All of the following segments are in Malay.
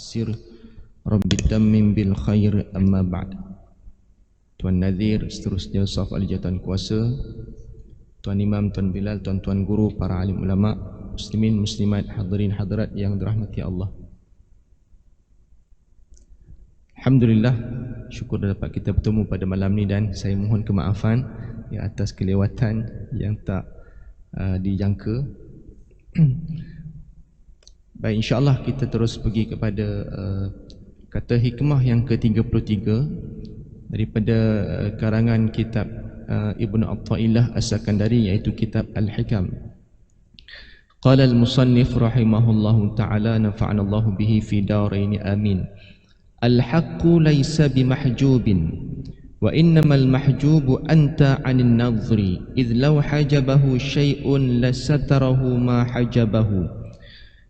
yassir rabbi tamim bil khair amma ba'd. Tuan Nazir, seterusnya Saf Alijatan Kuasa, Tuan Imam, Tuan Bilal, tuan-tuan guru, para alim ulama, muslimin, muslimat, hadirin hadirat yang dirahmati Allah. Alhamdulillah, syukur dapat kita bertemu pada malam ni, dan saya mohon kemaafan atas kelewatan yang tak dijangka. Baik, insyaAllah kita terus pergi kepada kata hikmah yang ke-33 daripada karangan kitab Ibn Atha'illah As-Sakandari, iaitu kitab Al-Hikam. Qala al-musannif rahimahullahu ta'ala, nafa'ana Allahu bihi fi daraini amin. Al-haqqu laysa bimahjubin wa innamal mahjubu anta 'anil nadhri idh law hajabahu syai'un lasatarahu ma hajabahu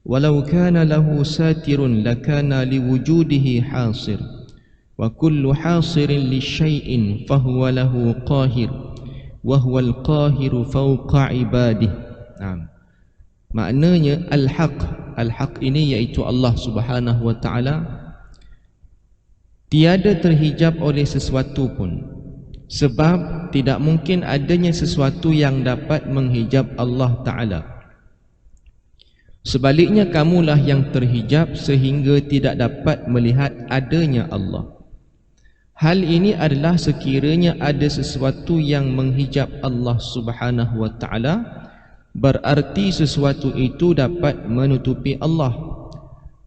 walau kana lahu satirun lakana liwujudihi hasir wa kullu hasirin li syai'in fahuwa lahu qahir wa huwal qahiru fawqa ibadihi. Maknanya al-haq ini iaitu Allah Subhanahu wa ta'ala tiada terhijab oleh sesuatu pun, sebab tidak mungkin adanya sesuatu yang dapat menghijab Allah Ta'ala. Sebaliknya kamulah yang terhijab sehingga tidak dapat melihat adanya Allah. Hal ini adalah sekiranya ada sesuatu yang menghijab Allah Subhanahu wa Ta'ala, berarti sesuatu itu dapat menutupi Allah.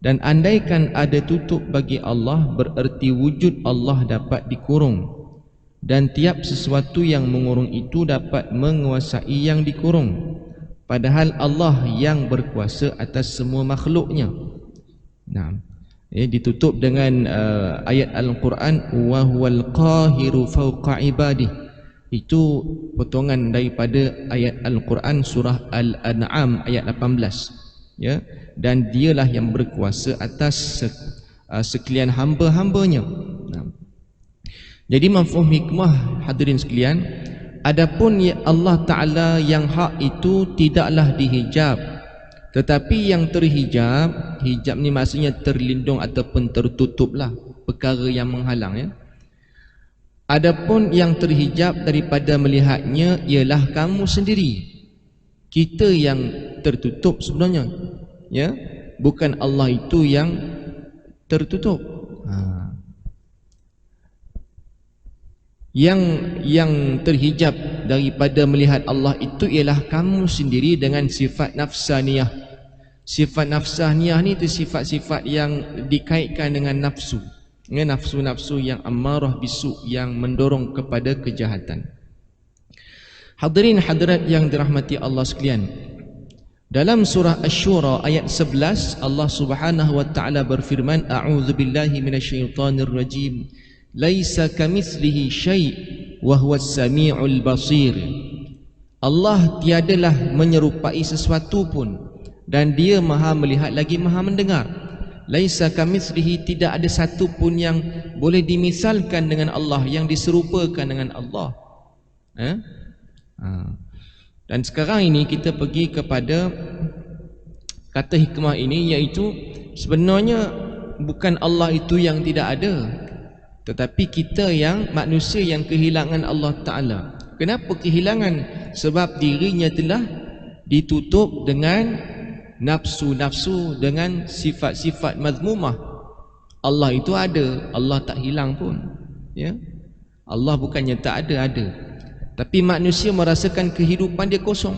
Dan andaikan ada tutup bagi Allah, bererti wujud Allah dapat dikurung, dan tiap sesuatu yang mengurung itu dapat menguasai yang dikurung, padahal Allah yang berkuasa atas semua makhluknya. Ditutup dengan ayat Al-Quran, wa huwal qahiru fawqa ibadih. Itu potongan daripada ayat Al-Quran surah Al-An'am ayat 18, dan dialah yang berkuasa atas sekalian hamba-hambanya. Jadi mafhum hikmah, hadirin sekalian, adapun Allah Ta'ala yang hak itu tidaklah dihijab, tetapi yang terhijab, hijab ni maksudnya terlindung ataupun tertutuplah perkara yang menghalang. Adapun yang terhijab daripada melihatnya ialah kamu sendiri. Kita yang tertutup sebenarnya, bukan Allah itu yang tertutup. Yang terhijab daripada melihat Allah itu ialah kamu sendiri dengan sifat nafsaniyah. Sifat nafsaniyah ni itu sifat-sifat yang dikaitkan dengan nafsu, nafsu-nafsu yang ammarah bisu, yang mendorong kepada kejahatan. Hadirin hadirat yang dirahmati Allah sekalian, dalam surah Asy-Syura ayat 11 Allah Subhanahu wa ta'ala berfirman, a'udzubillahi minasyaitonir rajim, laisa kamitslihi syai' wa huwas samiul basir. Allah tiadalah menyerupai sesuatu pun, dan dia maha melihat lagi maha mendengar. Laisa kamitslihi, tidak ada satu pun yang boleh dimisalkan dengan Allah, yang diserupakan dengan Allah. Dan sekarang ini kita pergi kepada kata hikmah ini, iaitu sebenarnya bukan Allah itu yang tidak ada, tetapi kita yang manusia yang kehilangan Allah Ta'ala. Kenapa kehilangan? Sebab dirinya telah ditutup dengan nafsu-nafsu, dengan sifat-sifat mazmumah. Allah itu ada, Allah tak hilang pun, Allah bukannya tak ada, ada. Tapi manusia merasakan kehidupan dia kosong.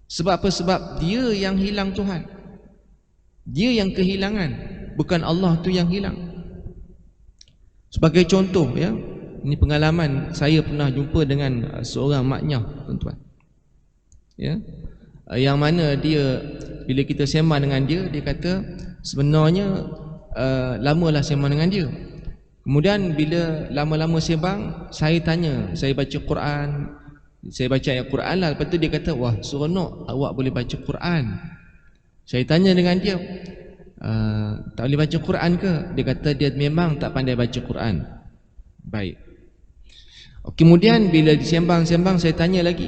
Sebab apa? Sebab dia yang hilang Tuhan, dia yang kehilangan, bukan Allah tu yang hilang. Sebagai contoh, ini pengalaman saya pernah jumpa dengan seorang maknyah, tuan-tuan, yang mana dia, bila kita sembang dengan dia, dia kata sebenarnya lamalah sembang dengan dia. Kemudian bila lama-lama sembang, saya tanya, saya baca Quran, saya baca ayat Quran lah. Lepas tu dia kata, wah seronok awak boleh baca Quran. Saya tanya dengan dia, tak boleh baca Quran ke? Dia kata dia memang tak pandai baca Quran. Baik. Kemudian bila disembang-sembang, saya tanya lagi,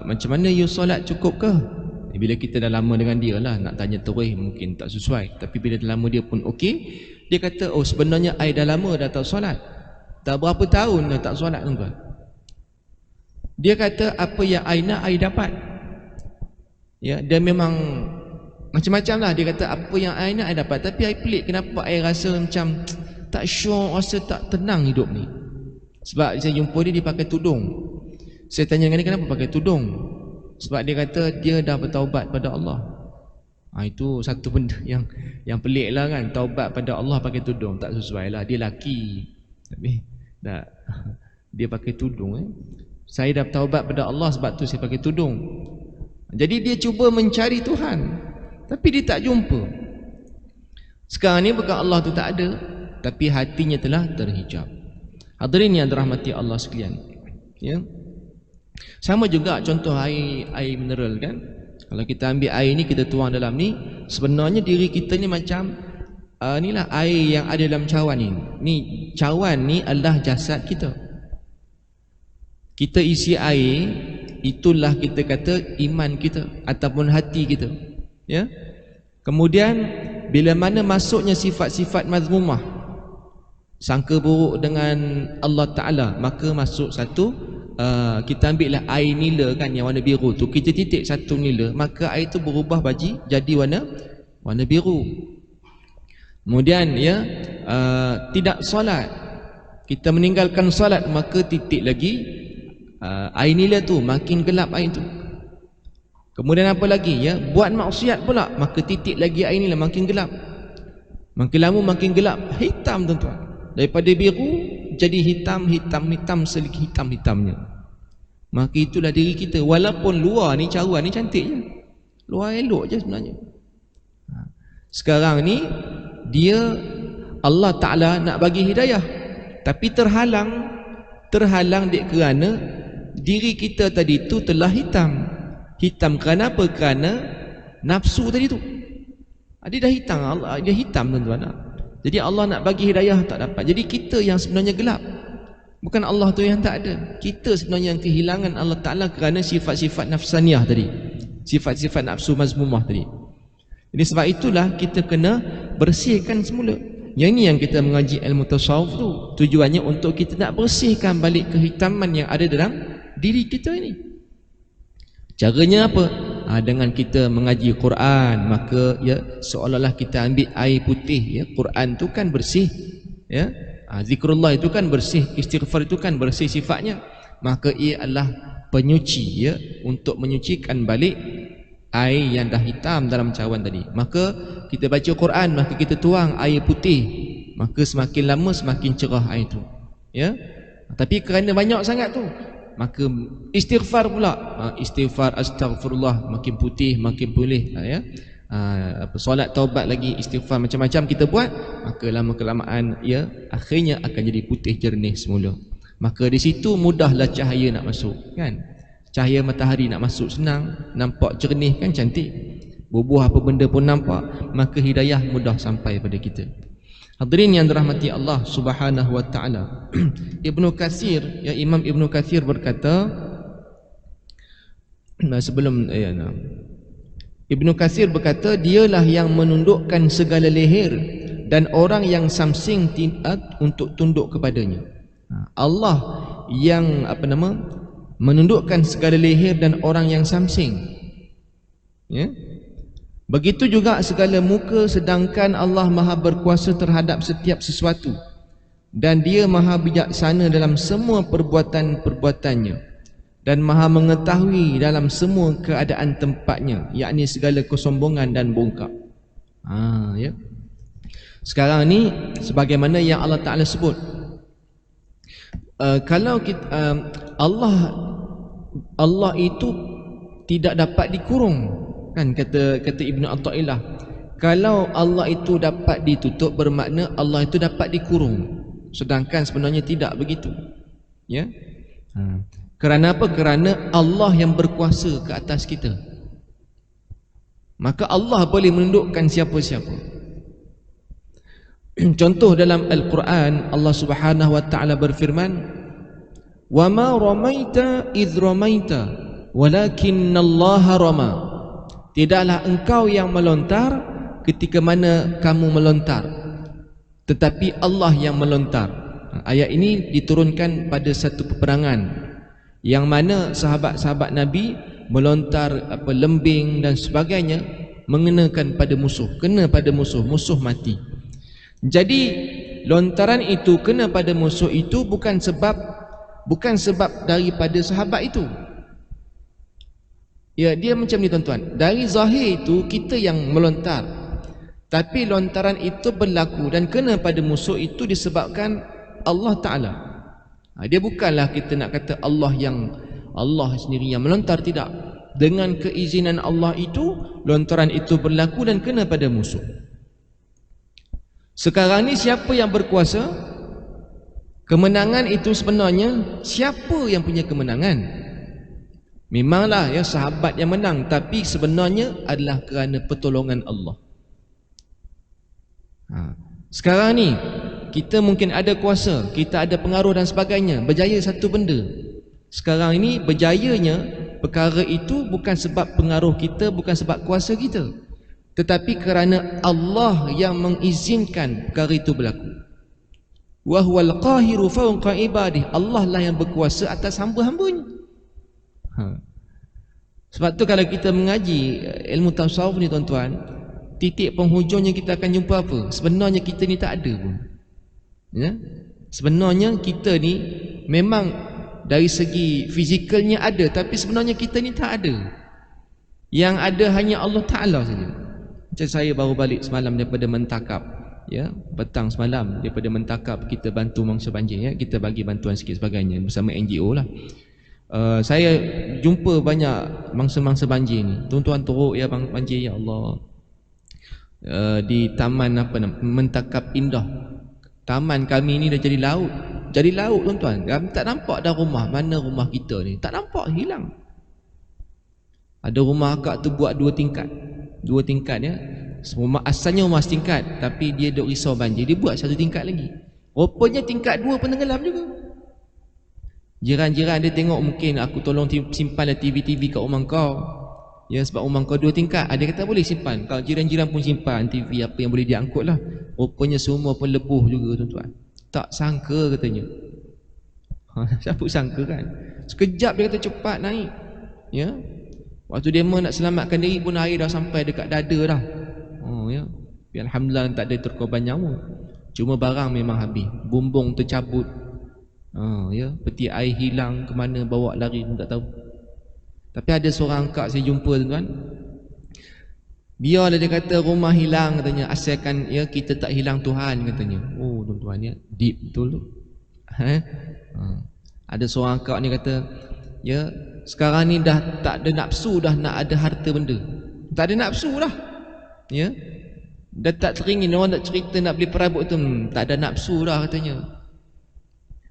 macam mana you solat, cukup ke? Bila kita dah lama dengan dia lah, nak tanya terus mungkin tak sesuai. Tapi bila dah lama dia pun okey, dia kata, oh sebenarnya I dah lama dah tak solat, dah berapa tahun dah tak solat tuan-tuan. Dia kata apa yang I nak I dapat. Ya, dia memang macam-macam lah. Dia kata apa yang I nak I dapat. Tapi I pelik kenapa I rasa macam tak sure, rasa tak tenang hidup ni. Sebab saya jumpa dia pakai tudung. Saya tanya dengan dia kenapa pakai tudung. Sebab dia kata dia dah bertaubat pada Allah. Itu satu benda yang pelik lah kan. Taubat pada Allah pakai tudung, tak sesuai lah. Dia laki tapi dia pakai tudung. Saya dah bertaubat pada Allah, sebab tu saya pakai tudung. Jadi dia cuba mencari Tuhan, tapi dia tak jumpa. Sekarang ni bukan Allah tu tak ada, tapi hatinya telah terhijab. Hadirin yang dirahmati Allah sekalian, ya. Sama juga contoh air mineral kan. Kalau kita ambil air ni, kita tuang dalam ni, sebenarnya diri kita ni macam inilah air yang ada dalam cawan ni. Ni cawan ni adalah jasad kita. Kita isi air, itulah kita kata iman kita ataupun hati kita, ya. Kemudian bila mana masuknya sifat-sifat mazmumah, sangka buruk dengan Allah Ta'ala, maka masuk satu kita ambil lah air nila kan, yang warna biru tu, kita titik satu nila, maka air tu berubah jadi warna biru. Kemudian ya, tidak solat, kita meninggalkan solat, maka titik lagi air nila tu makin gelap air tu. Kemudian apa lagi ya, buat maksiat pula, maka titik lagi air nila makin gelap. Makin lama makin gelap, hitam tuan-tuan. Daripada biru jadi hitam selagi hitam-hitamnya. Maka itulah diri kita. Walaupun luar ni cawan ni cantik je, luar elok je sebenarnya. Sekarang ni dia Allah Ta'ala nak bagi hidayah, tapi terhalang dek kerana diri kita tadi tu telah hitam. Hitam kerana apa? Kerana nafsu tadi tu. Dia dah hitam, dia hitam tuan-tuan. Jadi Allah nak bagi hidayah tak dapat. Jadi kita yang sebenarnya gelap, bukan Allah tu yang tak ada. Kita sebenarnya yang kehilangan Allah Ta'ala kerana sifat-sifat nafsaniyah tadi, sifat-sifat nafsu mazmumah tadi. Jadi sebab itulah kita kena bersihkan semula. Yang ini yang kita mengaji ilmu tasawuf tu, tujuannya untuk kita nak bersihkan balik kehitaman yang ada dalam diri kita ini. Caranya apa? Dengan kita mengaji Quran, maka ya seolah-olah kita ambil air putih, ya. Quran tu kan bersih, ya. Zikrullah itu kan bersih, istighfar itu kan bersih sifatnya. Maka ia adalah penyuci, ya, untuk menyucikan balik air yang dah hitam dalam cawan tadi. Maka kita baca Quran, maka kita tuang air putih, maka semakin lama semakin cerah air itu, ya. Tapi kerana banyak sangat tu, maka istighfar pula, istighfar, astaghfirullah, makin putih makin boleh, ya. Solat taubat lagi, istighfar, macam-macam kita buat, maka lama kelamaan ya akhirnya akan jadi putih jernih semula. Maka di situ mudahlah cahaya nak masuk kan. Cahaya matahari nak masuk senang, nampak jernih kan, cantik. Bubuh apa benda pun nampak, maka hidayah mudah sampai pada kita. Hadirin yang dirahmati Allah Subhanahu wa taala. Ibnu Katsir, ya, Imam Ibnu Katsir berkata, sebelum Ibnu Katsir berkata, dialah yang menundukkan segala leher dan orang yang samsing untuk tunduk kepadanya. Allah yang menundukkan segala leher dan orang yang samsing, ya. Begitu juga segala muka, sedangkan Allah maha berkuasa terhadap setiap sesuatu, dan dia maha bijaksana dalam semua perbuatan-perbuatannya, dan maha mengetahui dalam semua keadaan tempatnya, yakni segala kesombongan dan bongkak. Ya. Sekarang ni sebagaimana yang Allah Ta'ala sebut, kalau kita, Allah itu tidak dapat dikurung kan, kata Ibnu Athaillah, kalau Allah itu dapat ditutup bermakna Allah itu dapat dikurung, sedangkan sebenarnya tidak begitu, ya. Kerana apa? Kerana Allah yang berkuasa ke atas kita, maka Allah boleh menundukkan siapa-siapa. Contoh dalam Al-Quran, Allah Subhanahu wa taala berfirman, "Wa ma ramaita idh ramaita walakinnallaha rama." Tidaklah engkau yang melontar ketika mana kamu melontar, tetapi Allah yang melontar. Ayat ini diturunkan pada satu peperangan yang mana sahabat-sahabat Nabi melontar lembing dan sebagainya, mengenakan pada musuh, kena pada musuh, musuh mati. Jadi lontaran itu kena pada musuh itu bukan sebab daripada sahabat itu. Ya, dia macam ni tuan-tuan. Dari zahir itu kita yang melontar, tapi lontaran itu berlaku dan kena pada musuh itu disebabkan Allah Ta'ala. Dia bukanlah kita nak kata Allah sendiri yang melontar, tidak. Dengan keizinan Allah itu, lontaran itu berlaku dan kena pada musuh. Sekarang ni siapa yang berkuasa? Kemenangan itu sebenarnya siapa yang punya kemenangan? Memanglah ya sahabat yang menang, tapi sebenarnya adalah kerana pertolongan Allah. Sekarang ni kita mungkin ada kuasa, kita ada pengaruh dan sebagainya, berjaya satu benda. Sekarang ini berjayanya perkara itu bukan sebab pengaruh kita, bukan sebab kuasa kita, tetapi kerana Allah yang mengizinkan perkara itu berlaku. Wa huwal qahiru fawqa ibadihi. Allah lah yang berkuasa atas hamba-hambanya. Sebab tu kalau kita mengaji ilmu tasawuf ni tuan-tuan, titik penghujungnya kita akan jumpa apa? Sebenarnya kita ni tak ada pun, ya? Sebenarnya kita ni memang dari segi fizikalnya ada, tapi sebenarnya kita ni tak ada. Yang ada hanya Allah Ta'ala saja. Macam saya baru balik semalam daripada Mentakap, ya, petang semalam daripada Mentakap, kita bantu mangsa banjir, ya, kita bagi bantuan sikit sebagainya bersama NGO lah. Saya jumpa banyak mangsa-mangsa banjir ni. Tuan-tuan teruk ya banjir, ya Allah. Di taman Mentakap Indah. Taman kami ni dah jadi laut. Jadi laut tuan-tuan. Tak nampak dah rumah. Mana rumah kita ni? Tak nampak, hilang. Ada rumah akak tu buat 2 tingkat. 2 tingkat, ya. Asalnya rumah setingkat, tapi dia duk risau banjir, dia buat 1 tingkat lagi. Rupanya tingkat 2 pun tenggelam juga. Jiran-jiran dia tengok, mungkin aku tolong simpanlah TV-TV kat rumah kau, ya, sebab rumah kau 2 tingkat. Dia kata boleh simpan. Kalau jiran-jiran pun simpan TV apa yang boleh diangkut lah. Rupanya semua pun lebuh juga tuan-tuan. Tak sangka katanya. Siapa sangka kan? Sekejap dia kata cepat naik, ya. Waktu dia nak selamatkan diri pun air dah sampai dekat dada dah. Ya. Alhamdulillah tak ada terkorban nyawa. Cuma barang memang habis. Bumbung tercabut. Ya, peti air hilang, ke mana bawa lari pun tak tahu. Tapi ada seorang kak saya jumpa tuan-tuan, biarlah dia kata rumah hilang katanya, asalkan ya kita tak hilang Tuhan katanya. Oh tuan-tuan, ya, deep betul tu. Ada seorang kak ni kata, ya, sekarang ni dah tak ada nafsu dah nak ada harta benda. Tak ada nafsu dah, ya. Dah tak teringin orang nak cerita nak beli perabot tu, tak ada nafsu dah katanya.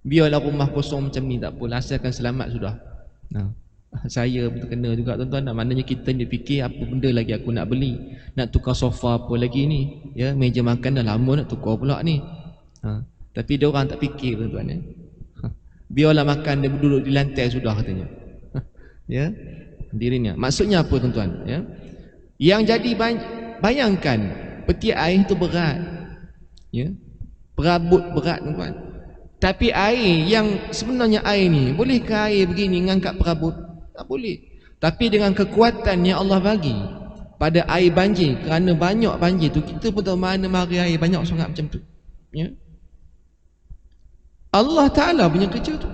Biarlah rumah kosong macam ni, tak apa, asalkan selamat sudah. Saya pun terkena juga tuan-tuan. Maknanya kita ni fikir apa benda lagi aku nak beli, nak tukar sofa apa lagi ni, ya, meja makan dah lama nak tukar pula ni. Tapi dia orang tak fikir tuan-tuan, ya. Biarlah makan, dia duduk di lantai sudah katanya. Ya, dirinya. Maksudnya apa tuan-tuan, ya? Yang jadi bayangkan peti air tu berat, ya, perabot berat tuan-tuan. Tapi air yang sebenarnya air ni, bolehkah air begini ngangkat perabot? Tak boleh. Tapi dengan kekuatan yang Allah bagi pada air banjir, kerana banyak banjir tu, kita pun tahu mana mari air banyak sangat macam tu, ya. Allah Ta'ala punya kerja tu.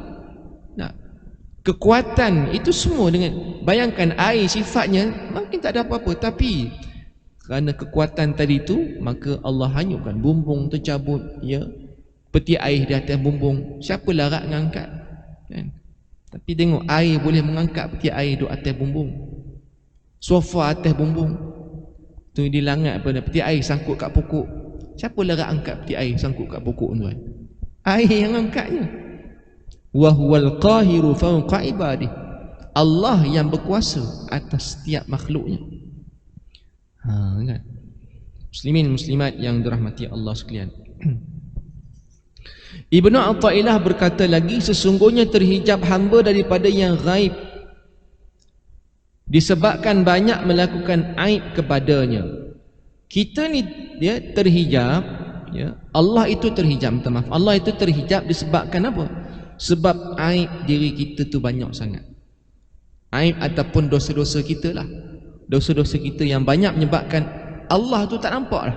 Kekuatan itu semua dengan, bayangkan air sifatnya mungkin tak ada apa-apa, tapi kerana kekuatan tadi tu, maka Allah hanyutkan, bumbung tercabut, ya, peti air di atas bumbung. Siapa larat mengangkat, kan? Tapi tengok, air boleh mengangkat peti air di atas bumbung, sofa atas bumbung tu dilangat pada peti air sangkut kat pokok. Siapa larat angkat peti air sangkut kat pokok tuan? Air yang angkatnya. Wa huwal qahiru fawqa ibadihi. Allah yang berkuasa atas setiap makhluknya. Kan? Muslimin muslimat yang dirahmati Allah sekalian. Ibnu Athaillah berkata lagi, sesungguhnya terhijab hamba daripada yang gaib disebabkan banyak melakukan aib kepadanya. Kita ni dia terhijab, ya. Allah itu terhijab, minta maaf. Allah itu terhijab disebabkan apa? Sebab aib diri kita tu banyak sangat. Aib ataupun dosa-dosa kita lah. Dosa-dosa kita yang banyak menyebabkan Allah tu tak nampak lah.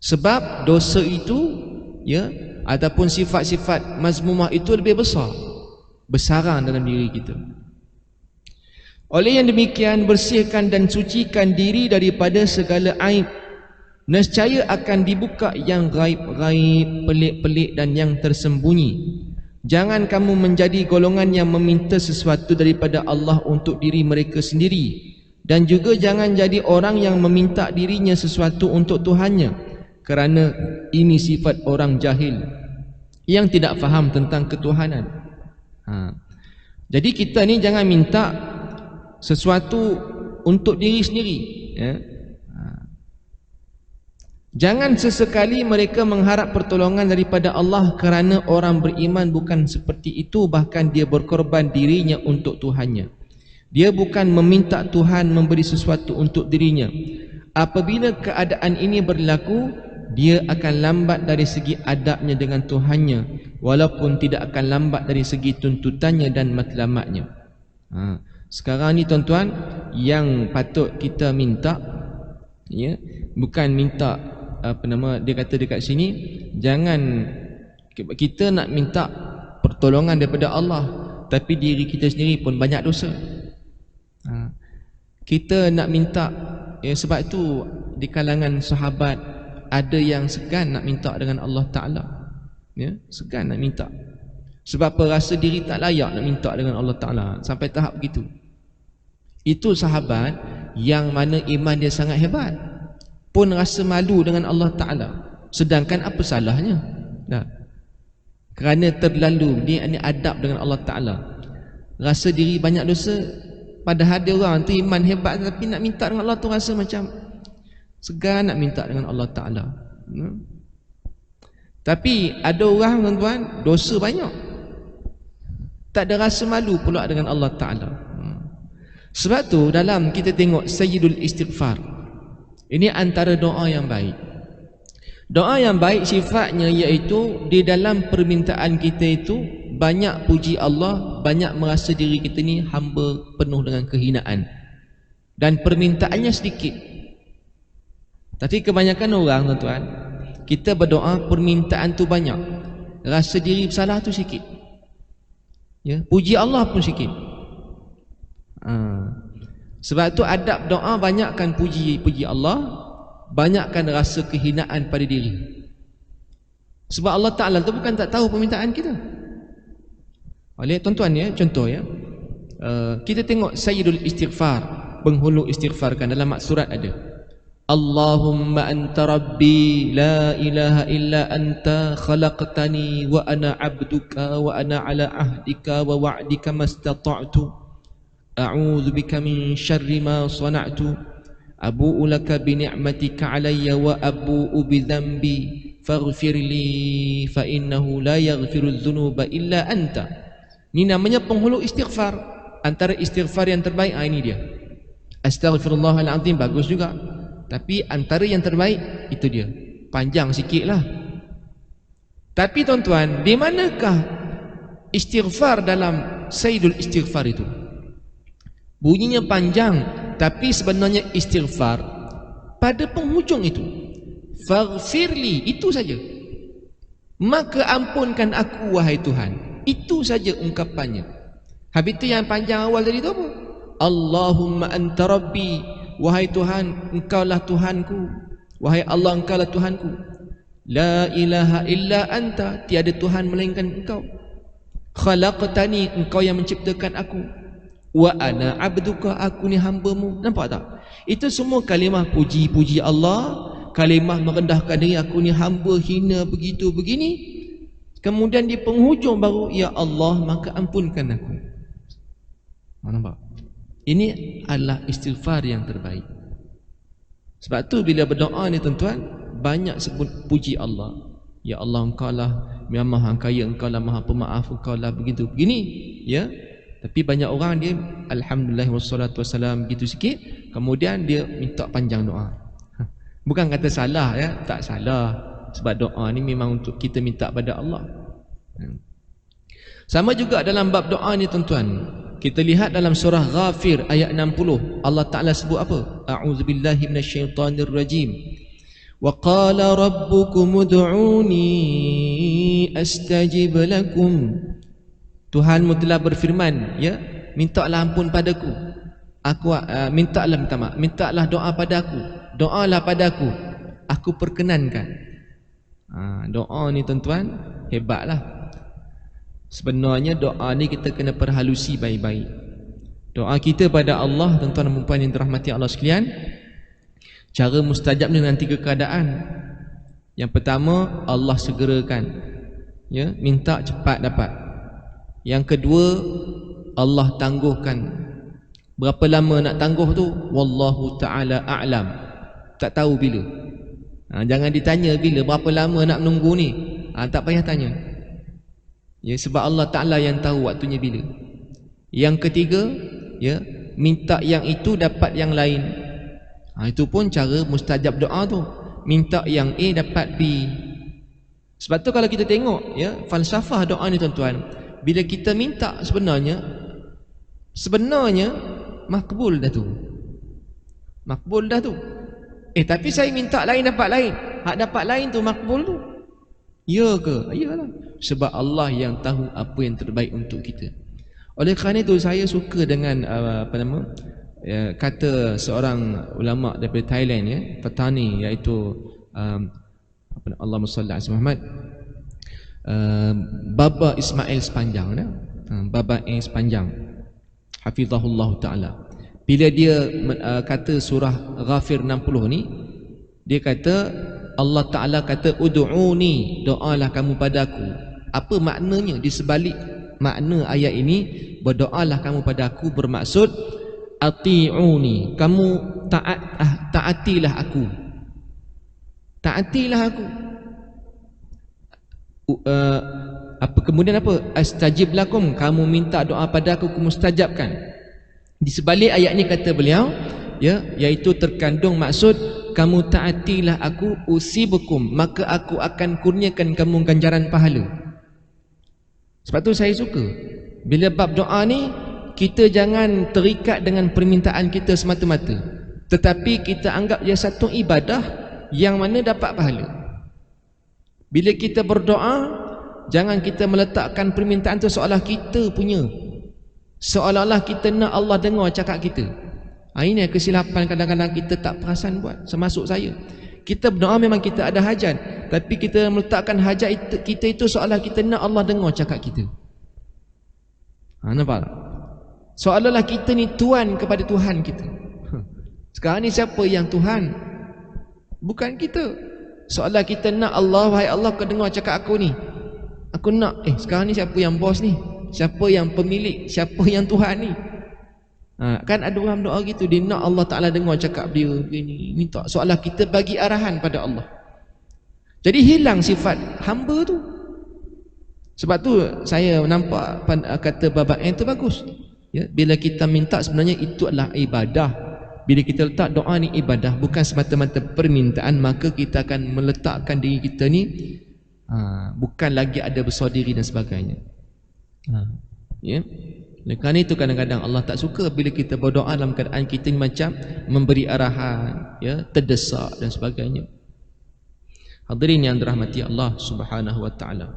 Sebab dosa itu, ya, ataupun sifat-sifat mazmumah itu lebih besar, besaran dalam diri kita. Oleh yang demikian, bersihkan dan sucikan diri daripada segala aib. Nescaya akan dibuka yang gaib-gaib, pelik-pelik dan yang tersembunyi. Jangan kamu menjadi golongan yang meminta sesuatu daripada Allah untuk diri mereka sendiri. Dan juga jangan jadi orang yang meminta dirinya sesuatu untuk Tuhannya, kerana ini sifat orang jahil yang tidak faham tentang ketuhanan. Jadi kita ni jangan minta sesuatu untuk diri sendiri, ya. Jangan sesekali mereka mengharap pertolongan daripada Allah, kerana orang beriman bukan seperti itu. Bahkan dia berkorban dirinya untuk Tuhannya. Dia bukan meminta Tuhan memberi sesuatu untuk dirinya. Apabila keadaan ini berlaku, dia akan lambat dari segi adabnya dengan Tuhannya, walaupun tidak akan lambat dari segi tuntutannya dan matlamatnya. Sekarang ni tuan-tuan, yang patut kita minta, ya, bukan minta dia kata dekat sini, jangan kita nak minta pertolongan daripada Allah, tapi diri kita sendiri pun banyak dosa. Kita nak minta, ya, sebab itu di kalangan sahabat ada yang segan nak minta dengan Allah Ta'ala, ya, segan nak minta. Sebab apa? Rasa diri tak layak nak minta dengan Allah Ta'ala, sampai tahap begitu. Itu sahabat yang mana iman dia sangat hebat, pun rasa malu dengan Allah Ta'ala. Sedangkan apa salahnya? Kerana terlalu ni adab dengan Allah Ta'ala, rasa diri banyak dosa. Padahal dia orang tu iman hebat, tapi nak minta dengan Allah tu rasa macam segan nak minta dengan Allah Ta'ala. Tapi ada orang tuan-tuan dosa banyak, tak ada rasa malu pula dengan Allah Ta'ala. Sebab tu dalam kita tengok Sayyidul Istighfar, ini antara doa yang baik. Doa yang baik sifatnya iaitu di dalam permintaan kita itu banyak puji Allah, banyak merasa diri kita ni hamba penuh dengan kehinaan, dan permintaannya sedikit. Tapi kebanyakan orang tuan-tuan, kita berdoa permintaan tu banyak, rasa diri bersalah tu sikit, ya, puji Allah pun sikit. Sebab tu adab doa banyakkan puji Allah, banyakkan rasa kehinaan pada diri. Sebab Allah Ta'ala tu bukan tak tahu permintaan kita. Oleh tuan-tuan, ya, contoh, ya, kita tengok Sayyidul Istighfar, penghulu istighfarkan dalam maksurat ada, Allahumma anta rabbi la ilaha illa anta khalaqtani wa ana abduka wa ana ala ahdika wa wa'dika mastata'tu a'udzu bika min syarri ma sana'tu abu'u laka bi ni'matika alayya wa abu'u bi dhanbi faghfir li fa innahu la yaghfiru dzunuba illa anta. Ini namanya penghulu istighfar. Antara istighfar yang terbaik, ini dia. Astaghfirullahalazim bagus juga, tapi antara yang terbaik itu dia. Panjang sikit lah. Tapi tuan-tuan, di manakah istighfar dalam Sayyidul Istighfar itu? Bunyinya panjang, tapi sebenarnya istighfar pada penghujung itu, faghfirli, itu saja. Maka ampunkan aku wahai Tuhan. Itu saja ungkapannya. Habis itu yang panjang awal tadi itu apa? Allahumma anta rabbi, wahai Tuhan, engkaulah Tuhanku. Wahai Allah, engkaulah Tuhanku. La ilaha illa anta, tiada Tuhan melainkan engkau. Khalaqtani, engkau yang menciptakan aku. Wa ana abduka, aku ni hambamu. Nampak tak? Itu semua kalimah puji-puji Allah, kalimah merendahkan diri, aku ni hamba hina begitu begini. Kemudian di penghujung baru, ya Allah, maka ampunkan aku. Nampak? Ini adalah istighfar yang terbaik. Sebab tu bila berdoa ni tuan-tuan, banyak sebut puji Allah. Ya Allah, engkau lah yang maha kaya, engkau lah maha pemaaf, engkau lah begitu begini, ya. Tapi banyak orang dia alhamdulillah wassalatu wassalam gitu sikit, kemudian dia minta panjang doa. Bukan kata salah ya, tak salah. Sebab doa ni memang untuk kita minta pada Allah. Sama juga dalam bab doa ni tuan-tuan. Kita lihat dalam surah Ghafir ayat 60, Allah Ta'ala sebut apa? A'udzubillahi minasyaitanirrajim. Wa qala rabbukum ud'uni astajib lakum. Tuhanmu telah berfirman, ya, mintalah ampun padaku. Mintalah doa padaku. Doalah padaku, aku perkenankan. Doa ni tuan-tuan hebatlah. Sebenarnya doa ni kita kena perhalusi baik-baik. Doa kita pada Allah, tuan-tuan dan puan yang dirahmati Allah sekalian, cara mustajabnya dengan 3 keadaan. Yang pertama, Allah segerakan, ya, minta cepat dapat. Yang kedua, Allah tangguhkan. Berapa lama nak tangguh tu? Wallahu ta'ala a'lam. Tak tahu bila. Jangan ditanya bila, berapa lama nak menunggu ni. Tak payah tanya. Ya, sebab Allah Ta'ala yang tahu waktunya bila. Yang ketiga, ya, minta yang itu dapat yang lain. Itu pun cara mustajab doa tu. Minta yang A dapat B. Sebab tu kalau kita tengok, ya, falsafah doa ni tuan-tuan, bila kita minta sebenarnya makbul dah tu. Makbul dah tu. Tapi saya minta lain dapat lain. Hak dapat lain tu makbul tu. Ya ke? Iyalah. Sebab Allah yang tahu apa yang terbaik untuk kita. Oleh kerana itu saya suka dengan kata seorang ulama daripada Thailand, ya, petani, iaitu Allahumma salli ala Muhammad, Baba Ismail Sepanjang, Baba Sepanjang, hafizahullah ta'ala. Bila dia kata surah Ghafir 60 ni, dia kata Allah Ta'ala kata ud'uni, doalah kamu padaku. Apa maknanya di sebalik makna ayat ini? Berdoalah kamu padaku bermaksud ati'uni, kamu taatilah aku. Taatilah aku. Kemudian apa? Astajib lakum, kamu minta doa padaku, aku mustajabkan. Di sebalik ayat ni kata beliau, ya, iaitu terkandung maksud kamu taatilah aku, usibukum, maka aku akan kurniakan kamu ganjaran pahala. Sebab tu saya suka bila bab doa ni, kita jangan terikat dengan permintaan kita semata-mata, tetapi kita anggap ia satu ibadah yang mana dapat pahala. Bila kita berdoa, jangan kita meletakkan permintaan tu seolah kita punya, seolah-olah kita nak Allah dengar cakap kita. Ini kesilapan kadang-kadang kita tak perasan buat, termasuk saya. Kita berdoa memang kita ada hajat, tapi kita meletakkan hajat kita itu seolah kita nak Allah dengar cakap kita. Nampak? Seolah-olah kita ni tuan kepada Tuhan kita. Sekarang ni siapa yang Tuhan? Bukan kita. Seolah kita nak Allah, wahai Allah, kau dengar cakap aku ni. Aku nak, sekarang ni siapa yang bos ni? Siapa yang pemilik? Siapa yang Tuhan ni? Kan ada orang doa gitu, dia nak Allah Ta'ala dengar cakap dia ni, minta, seolah kita bagi arahan pada Allah. Jadi hilang sifat hamba tu. Sebab tu saya nampak kata Baba itu bagus, ya, bila kita minta sebenarnya itu adalah ibadah. Bila kita letak doa ni ibadah, bukan semata-mata permintaan, maka kita akan meletakkan diri kita ni bukan lagi ada besar diri dan sebagainya. Ya. Kerana itu kadang-kadang Allah tak suka bila kita berdoa dalam keadaan kita macam memberi arahan, ya, terdesak dan sebagainya. Hadirin yang dirahmati Allah Subhanahu wa taala.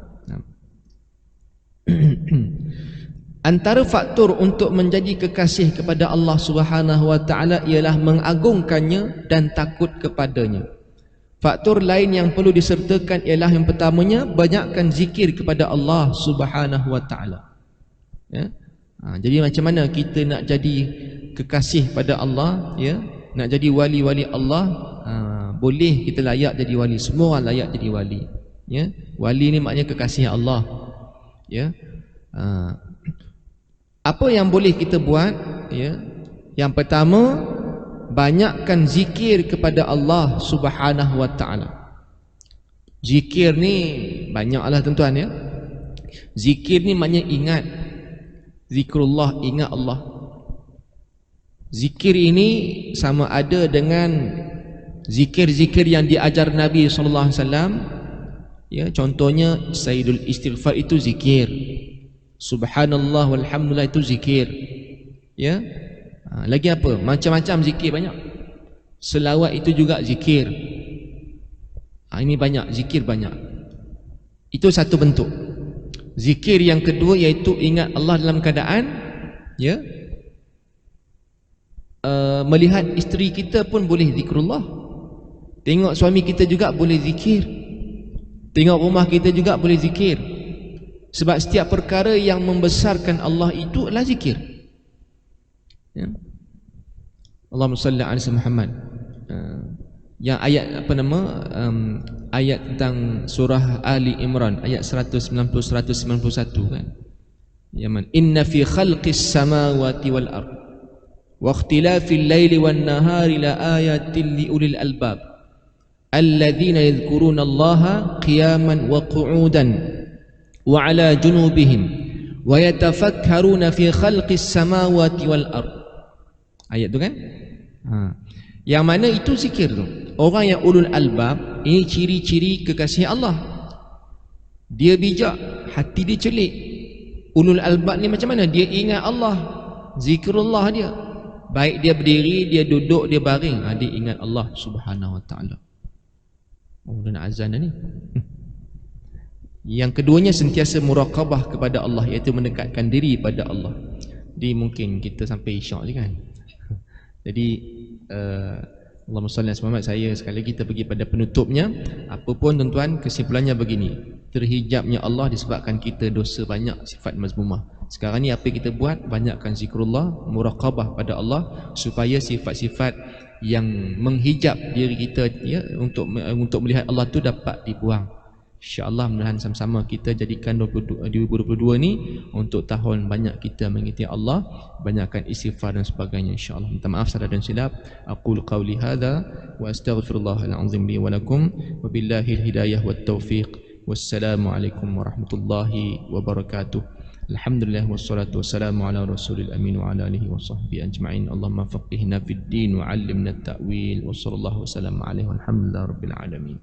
Antara faktor untuk menjadi kekasih kepada Allah Subhanahu wa taala ialah mengagungkannya dan takut kepadanya. Faktor lain yang perlu disertakan ialah yang pertamanya, banyakkan zikir kepada Allah Subhanahu wa taala. Ya. Jadi macam mana kita nak jadi kekasih pada Allah, ya, nak jadi wali-wali Allah? Boleh kita layak jadi wali, semua orang layak jadi wali, ya. Wali ni maknanya kekasih Allah, ya. Apa yang boleh kita buat, ya? Yang pertama, banyakkan zikir kepada Allah Subhanahu wa taala. Zikir ni banyaklah tuan-tuan, ya. Zikir ni maknanya ingat. Zikrullah, ingat Allah. Zikir ini sama ada dengan zikir-zikir yang diajar Nabi sallallahu alaihi wasallam. Ya, contohnya Sayyidul Istighfar itu zikir. Subhanallah walhamdulillah itu zikir. Ya. Lagi apa? Macam-macam zikir banyak. Selawat itu juga zikir. Ini banyak, zikir banyak. Itu satu bentuk. Zikir yang kedua iaitu ingat Allah dalam keadaan ya, melihat isteri kita pun boleh zikrullah. Tengok suami kita juga boleh zikir. Tengok rumah kita juga boleh zikir. Sebab setiap perkara yang membesarkan Allah itu adalah zikir. Ya. Allahumma salli ala Muhammad. Yang ayat apa nama, ayat tentang surah Ali Imran ayat 190 191 kan. Yaman inna fi khalqis samawati wal ard wa ikhtilafil laili wan nahari la ayatin li ulil albab alladzina yadhkuruna Allaha qiyaman wa qu'udan wa ala junubihim wa yatafakkaruna fi khalqis samawati wal ard. Ayat tu kan? Yang mana itu zikir tu. Orang yang ulul albab, ini ciri-ciri kekasih Allah. Dia bijak, hati dia celik. Ulul albab ni macam mana? Dia ingat Allah, zikrullah dia. Baik dia berdiri, dia duduk, dia baring, dia ingat Allah subhanahu wa ta'ala. Oh, dah nak azan dah ni. Yang keduanya sentiasa muraqabah kepada Allah, iaitu mendekatkan diri pada Allah. Jadi mungkin kita sampai isyak je kan. Jadi Allahumma salli ala Muhammad. Saya sekali lagi kita pergi pada penutupnya. Apapun tuan-tuan, kesimpulannya begini. Terhijabnya Allah disebabkan kita dosa banyak, sifat mazmumah. Sekarang ni apa kita buat? Banyakkan zikrullah, muraqabah pada Allah, supaya sifat-sifat yang menghijab diri kita ya, untuk melihat Allah tu dapat dibuang. InsyaAllah mudah-mudahan sama-sama kita jadikan 2022 ni untuk tahun banyak kita mengikuti Allah, banyakkan istighfar dan sebagainya insyaAllah. Minta maaf salah dan silap. Aqul qawli hadha wa astaghfirullahal azim li wa lakum wa billahil hidayah wat taufiq. Wassalamualaikum warahmatullahi wabarakatuh. Alhamdulillah wassalatu wassalamu ala rasulil amin wa ala alihi wa sahbihi ajma'in. Allahumma faqihna fid din wa 'allimna at-ta'wil wa sallallahu wasallam alaihi walhamdulillahi rabbil alamin.